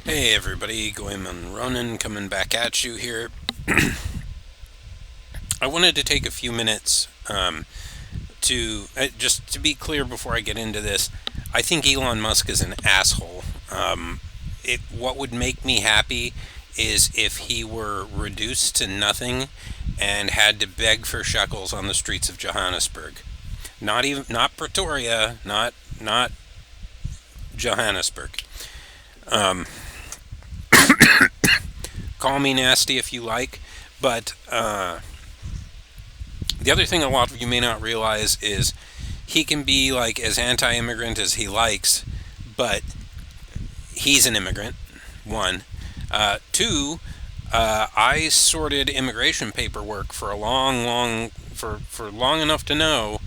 Hey everybody, goemonronin coming back at you here. I wanted to take a few minutes to just to be clear before I get into this. I think Elon Musk is an asshole. What would make me happy is if he were reduced to nothing and had to beg for shekels on the streets of Johannesburg. Not Pretoria, not Johannesburg. Um, Call me nasty if you like, but the other thing a lot of you may not realize is he can be like as anti-immigrant as he likes, but he's an immigrant. One, two. I sorted immigration paperwork for a for long enough to know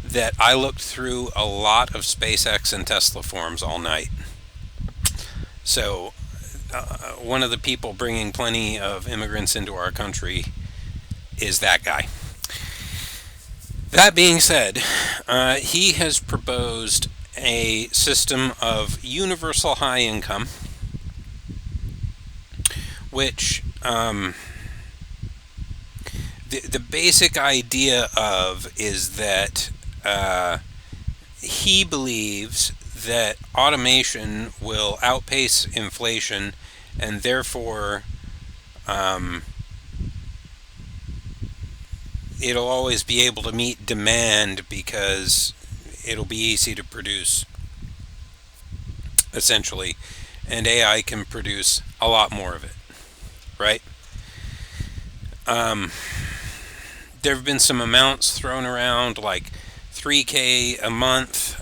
that I looked through a lot of SpaceX and Tesla forms all night. So, one of the people bringing plenty of immigrants into our country is that guy. That being said, he has proposed a system of universal high income, which the basic idea of is that he believes that automation will outpace inflation and therefore um, it'll always be able to meet demand because it'll be easy to produce, essentially, and AI can produce a lot more of it, right? Um, there have been some amounts thrown around like 3K a month,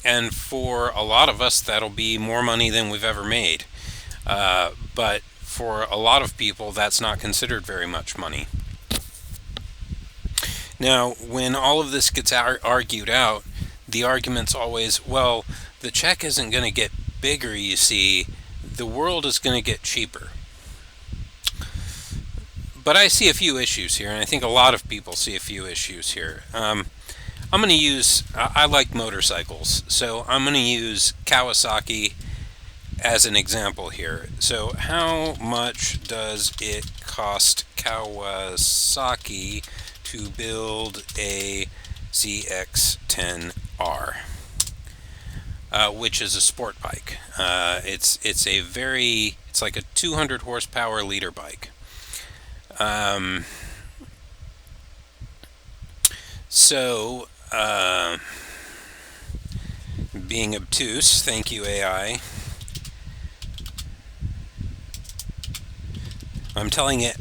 and for a lot of us, that'll be more money than we've ever made. But for a lot of people, that's not considered very much money. Now, when all of this gets argued out, the argument's always, well, the check isn't going to get bigger, you see, the world is going to get cheaper. But I see a few issues here, and I think a lot of people see a few issues here. I'm going to use, I like motorcycles, so I'm going to use Kawasaki as an example here. So, how much does it cost Kawasaki to build a ZX-10R, which is a sport bike? It's like a 200 horsepower liter bike. Um, so, being obtuse, thank you AI.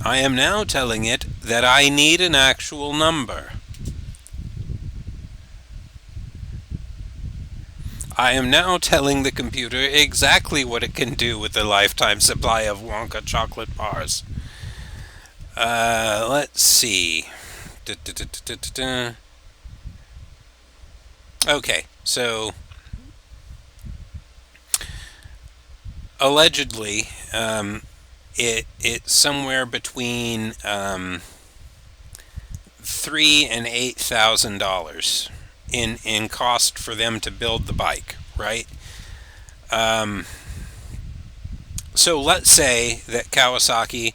I am now telling it that I need an actual number. I am now telling the computer exactly what it can do with the lifetime supply of Wonka chocolate bars. Let's see. Okay, so allegedly, it's somewhere between $3,000 and $8,000 in cost for them to build the bike, right? Um, so let's say that Kawasaki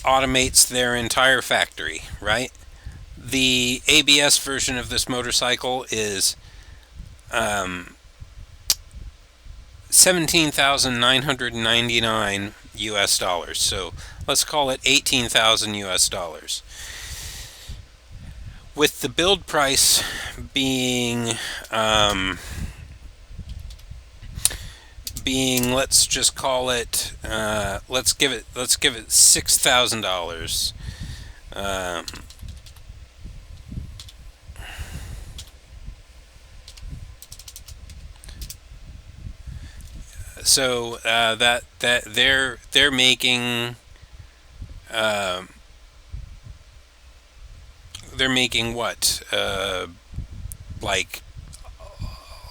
automates their entire factory, right? The ABS version of this motorcycle is um, 17,999 US dollars. So let's call it 18,000 US dollars. With the build price being let's just call it let's give it $6,000. Um, that they're making uh, they're making what like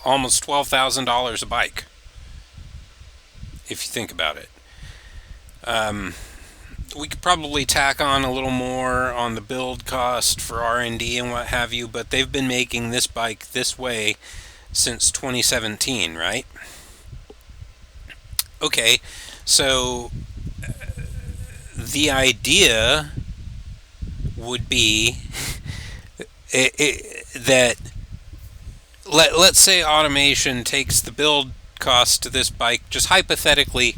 almost $12,000 a bike if you think about it. Um, we could probably tack on a little more on the build cost for R&D and what have you, but they've been making this bike this way since 2017, right? Okay, so the idea would be that let's say automation takes the build cost to this bike just hypothetically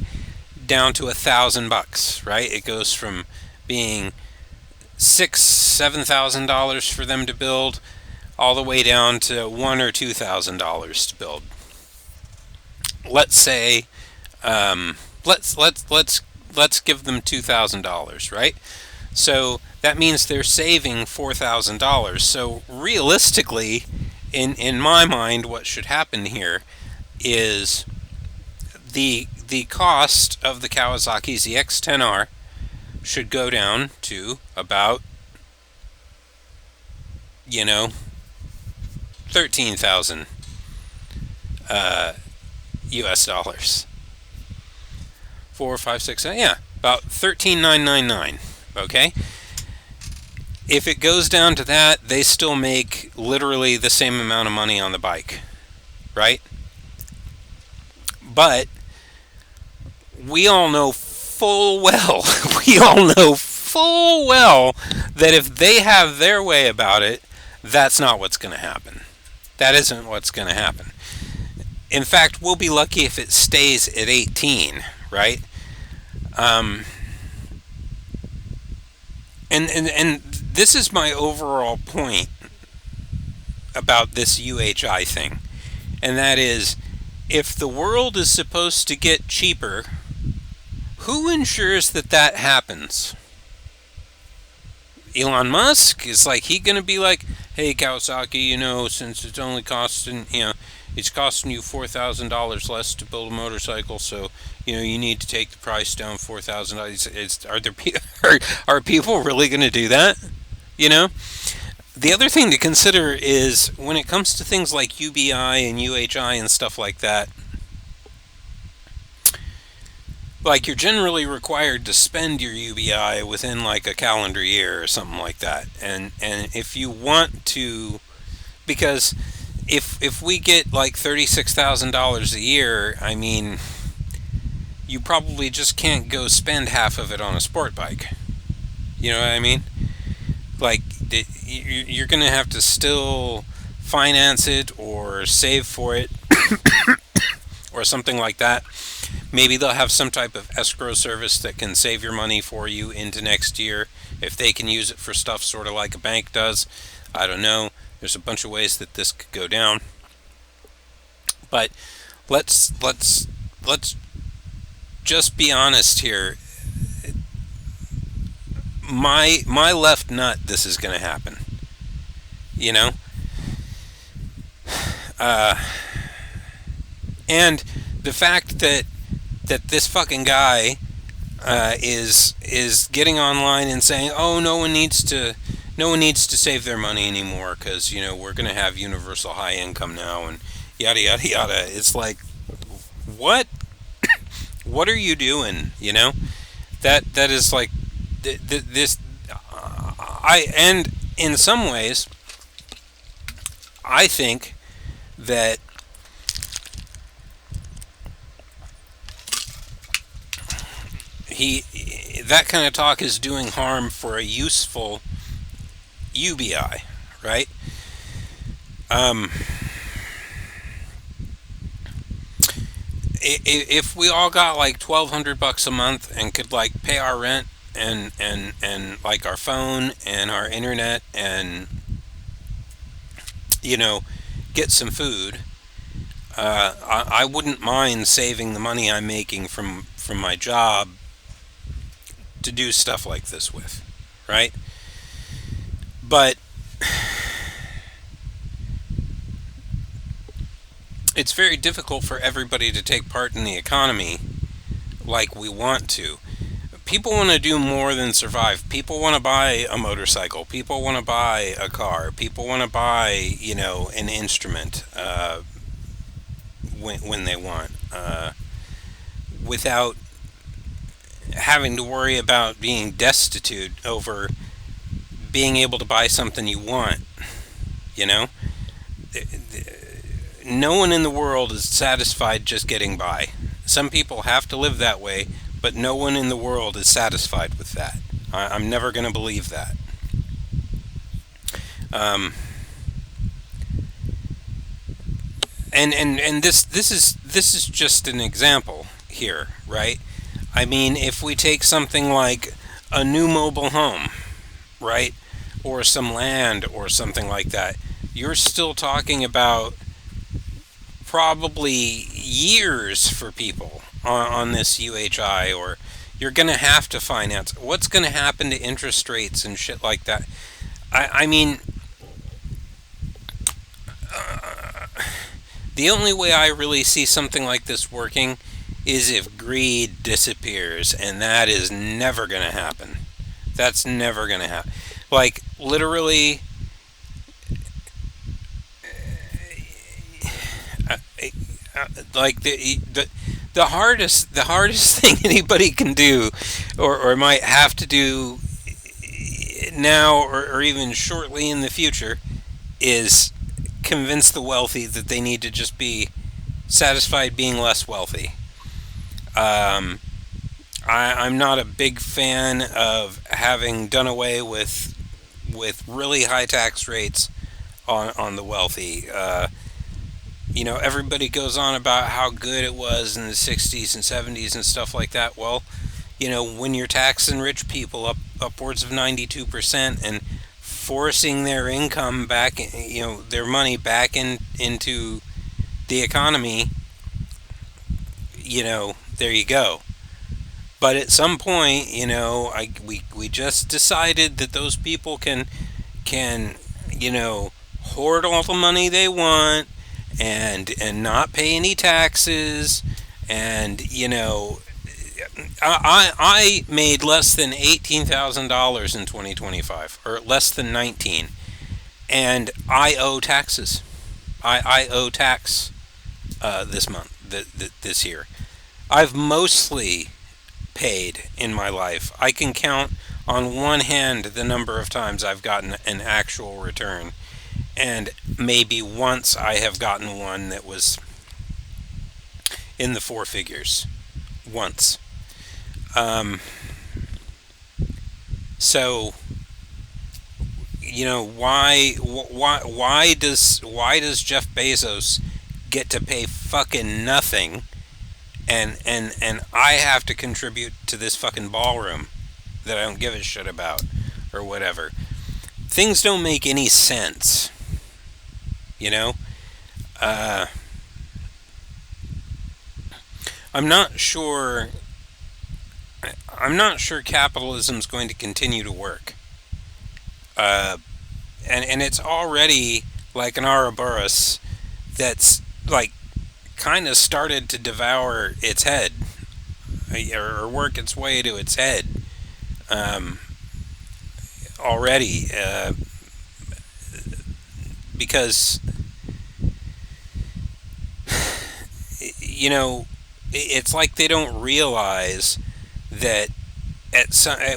down to $1,000, right? It goes from being $7,000 for them to build all the way down to $1,000 or $2,000 to build. Let's say let's give them $2,000, right? So that means they're saving $4,000. So realistically, in my mind, what should happen here is the cost of the Kawasaki ZX-10R should go down to about, you know, 13,000 US dollars. 4, 5, 6, yeah, about 13,999. Okay, if it goes down to that, they still make literally the same amount of money on the bike, right? But we all know full well, that if they have their way about it, that's not what's going to happen. That isn't what's going to happen. In fact, we'll be lucky if it stays at 18, right? And this is my overall point about this UHI thing, and that is, if the world is supposed to get cheaper, who ensures that that happens? Elon Musk? Is like he gonna be like, hey Kawasaki, since it's only costing, it's costing you $4,000 less to build a motorcycle, so you need to take the price down $4,000. Are people really gonna do that? The other thing to consider is when it comes to things like UBI and UHI and stuff like that. Like, you're generally required to spend your UBI within like a calendar year or something like that. And if you want to, because if we get like $36,000 a year, I mean, you probably just can't go spend half of it on a sport bike. You know what I mean? Like, you're going to have to still finance it or save for it or something like that. Maybe they'll have some type of escrow service that can save your money for you into next year if they can use it for stuff sort of like a bank does. I don't know. There's a bunch of ways that this could go down. But let's just be honest here. My left nut, this is going to happen. And the fact that this fucking guy is getting online and saying, "Oh, no one needs to save their money anymore because we're going to have universal high income now," and yada yada yada. It's like, what? What are you doing? That is like this. And in some ways, I think that that kind of talk is doing harm for a useful UBI, right? If we all got like $1,200 a month and could like pay our rent and like our phone and our internet and get some food, I wouldn't mind saving the money I'm making from my job to do stuff like this with, right? But it's very difficult for everybody to take part in the economy like we want to. People want to do more than survive. People want to buy a motorcycle. People want to buy a car. People want to buy, an instrument when they want, without having to worry about being destitute over being able to buy something you want. No one in the world is satisfied just getting by. Some people have to live that way, but no one in the world is satisfied with that. I'm never going to believe that. Um, and this is just an example here, right? I mean, if we take something like a new mobile home, right, or some land or something like that, you're still talking about probably years for people on this UHI, or you're going to have to finance. What's going to happen to interest rates and shit like that? I mean, the only way I really see something like this working is if greed disappears, and that is never going to happen. That's never going to happen. Like, literally, like the hardest thing anybody can do, or might have to do now, or even shortly in the future, is convince the wealthy that they need to just be satisfied being less wealthy. I'm not a big fan of having done away with really high tax rates on the wealthy. Everybody goes on about how good it was in the 60s and 70s and stuff like that. Well, when you're taxing rich people upwards of 92% and forcing their income back, their money back into the economy, there you go. But at some point, we just decided that those people can hoard all the money they want and not pay any taxes, and I made less than $18,000 in 2025, or less than 19, and I owe taxes. I owe tax this month, this year. I've mostly paid in my life. I can count on one hand the number of times I've gotten an actual return, and maybe once I have gotten one that was in the four figures. Once. So, why does Jeff Bezos get to pay fucking nothing, and I have to contribute to this fucking ballroom that I don't give a shit about, or whatever? Things don't make any sense. I'm not sure. I'm not sure capitalism's going to continue to work. And it's already like an Ouroboros that's like kind of started to devour its head, or work its way to its head, already, because it's like they don't realize that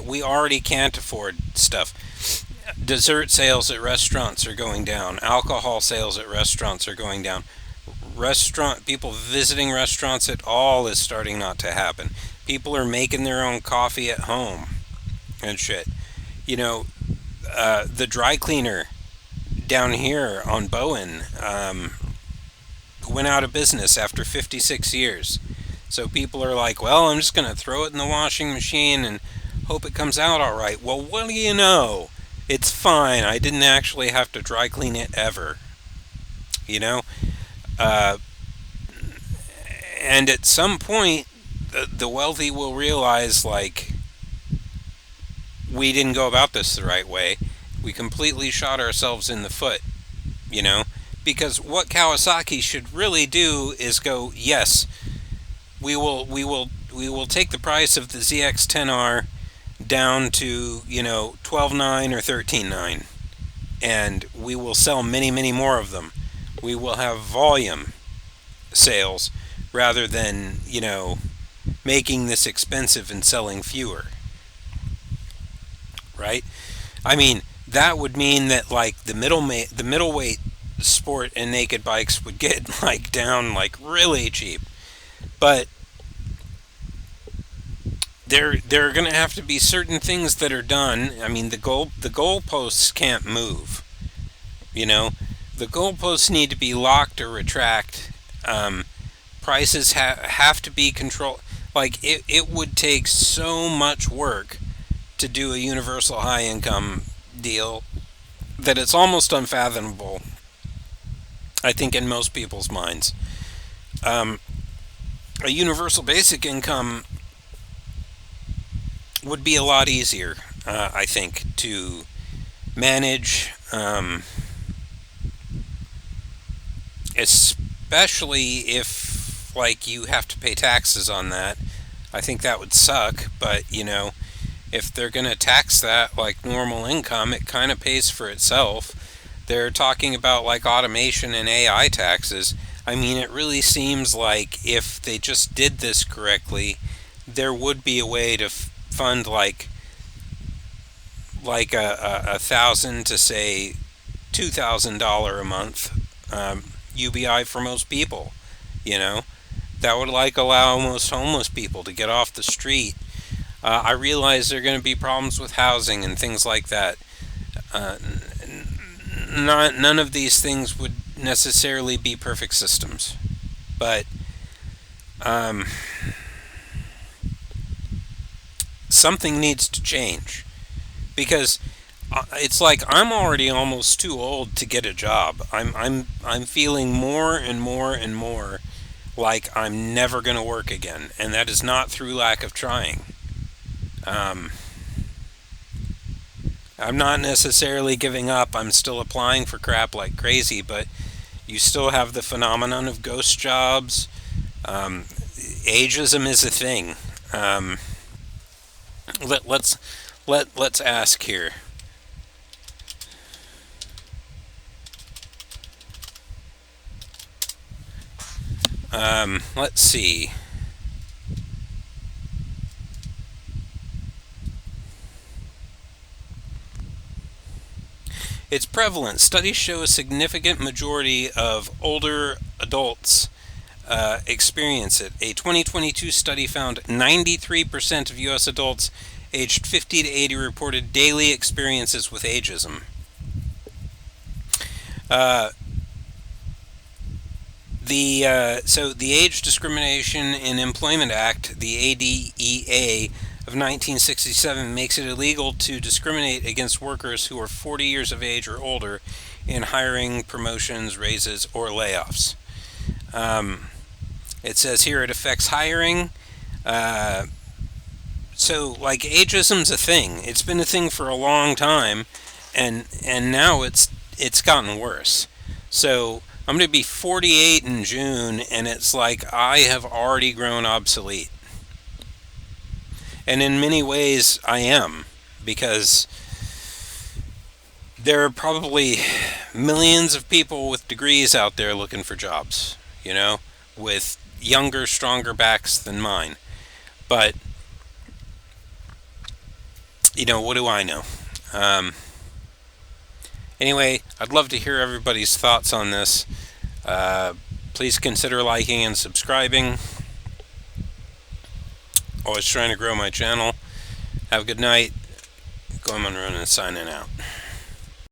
we already can't afford stuff. Dessert sales at restaurants are going down. Alcohol sales at restaurants are going down. People visiting restaurants at all is starting not to happen. People are making their own coffee at home and shit. The dry cleaner down here on Bowen went out of business after 56 years. So people are like, well, I'm just going to throw it in the washing machine and hope it comes out all right. Well, what do you know? It's fine. I didn't actually have to dry clean it ever. And at some point, the wealthy will realize, like, we didn't go about this the right way. We completely shot ourselves in the foot, because what Kawasaki should really do is go, yes, we will take the price of the ZX-10R down to 12.9 or 13.9, and we will sell many, many more of them. We will have volume sales rather than making this expensive and selling fewer, right? I mean, that would mean that like the middleweight sport and naked bikes would get like down like really cheap. But there are going to have to be certain things that are done. I mean, the goalposts can't move. You know, the goalposts need to be locked or retract. Prices have to be controlled. Like it would take so much work to do a universal high income deal that it's almost unfathomable, I think, in most people's minds. A universal basic income would be a lot easier, I think, to manage, especially if, like, you have to pay taxes on that. I think that would suck, but, if they're going to tax that like normal income, it kind of pays for itself. They're talking about like automation and AI taxes. I mean, it really seems like if they just did this correctly, there would be a way to fund like a thousand to say $2,000 a month UBI for most people. You know, that would like allow most homeless people to get off the street. I realize there are going to be problems with housing and things like that. None of these things would necessarily be perfect systems, but something needs to change, because it's like I'm already almost too old to get a job. I'm feeling more and more and more like I'm never going to work again, and that is not through lack of trying. I'm not necessarily giving up. I'm still applying for crap like crazy, but you still have the phenomenon of ghost jobs. Ageism is a thing. Let's ask here. Let's see. Its prevalence. Studies show a significant majority of older adults experience it. A 2022 study found 93% of U.S. adults aged 50 to 80 reported daily experiences with ageism. So the Age Discrimination in Employment Act, the ADEA of 1967, makes it illegal to discriminate against workers who are 40 years of age or older in hiring, promotions, raises, or layoffs. It says here it affects hiring. So, like, ageism's a thing. It's been a thing for a long time, and now it's gotten worse. So I'm going to be 48 in June, and it's like I have already grown obsolete. And in many ways, I am, because there are probably millions of people with degrees out there looking for jobs, with younger, stronger backs than mine. But, what do I know? Anyway, I'd love to hear everybody's thoughts on this. Please consider liking and subscribing. Always trying to grow my channel. Have a good night. Goemonronin signing out.